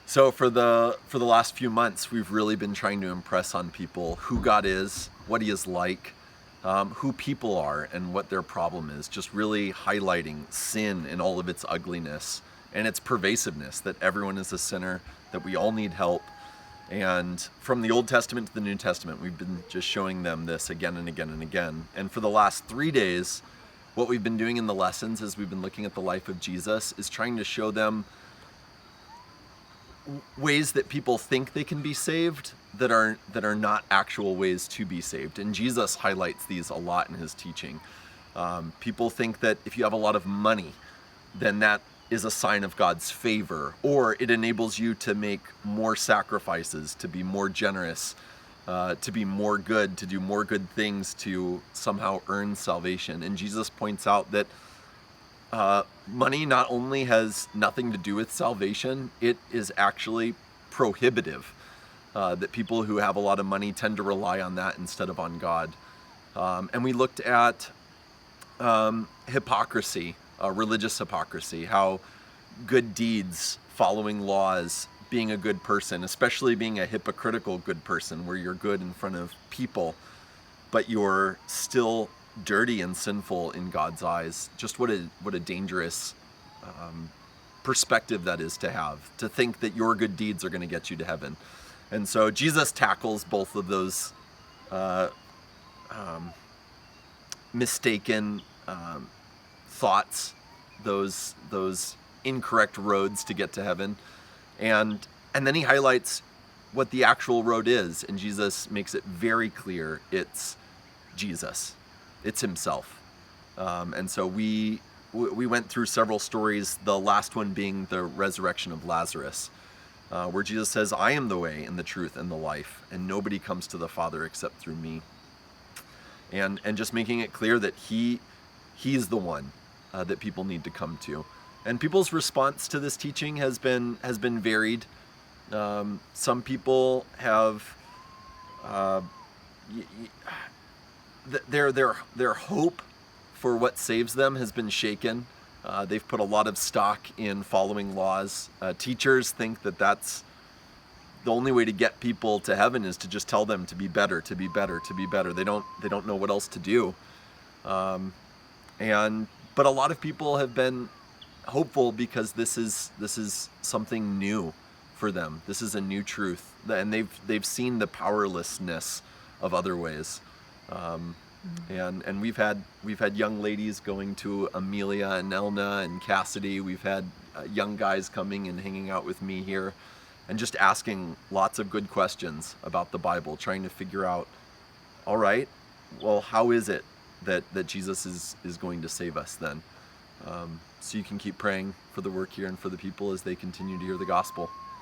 So for the last few months, we've really been trying to impress on people who God is, what He is like, who people are, and what their problem is. Just really highlighting sin in all of its ugliness and its pervasiveness. That everyone is a sinner, that we all need help. And from the Old Testament to the New Testament, we've been just showing them this again and again and again. And for the last 3 days, what we've been doing in the lessons as we've been looking at the life of Jesus is trying to show them ways that people think they can be saved that are not actual ways to be saved. And Jesus highlights these a lot in His teaching. People think that if you have a lot of money, then that is a sign of God's favor, or it enables you to make more sacrifices, to be more generous, to be more good, to do more good things, to somehow earn salvation. And Jesus points out that money not only has nothing to do with salvation, it is actually prohibitive. That people who have a lot of money tend to rely on that instead of on God. And we looked at hypocrisy, religious hypocrisy, how good deeds, following laws, being a good person, especially being a hypocritical good person, where you're good in front of people, but you're still dirty and sinful in God's eyes. Just what a dangerous perspective that is to have, to think that your good deeds are going to get you to heaven. And so Jesus tackles both of those mistaken thoughts, those incorrect roads to get to heaven, and then He highlights what the actual road is, and Jesus makes it very clear. It's Jesus. It's Himself. And so we went through several stories, the last one being the resurrection of Lazarus, where Jesus says, "I am the way and the truth and the life, and nobody comes to the Father except through me." And just making it clear that He's the one that people need to come to. And people's response to this teaching has been varied. Some people have their hope for what saves them has been shaken. They've put a lot of stock in following laws. Teachers think that that's the only way to get people to heaven, is to just tell them to be better, to be better, to be better. They don't know what else to do. But a lot of people have been hopeful because this is something new for them. This is a new truth, and they've seen the powerlessness of other ways. And we've had young ladies going to Amelia and Elna and Cassidy. We've had young guys coming and hanging out with me here, and just asking lots of good questions about the Bible, trying to figure out, all right, well, how is it that Jesus is going to save us then? So you can keep praying for the work here and for the people as they continue to hear the gospel.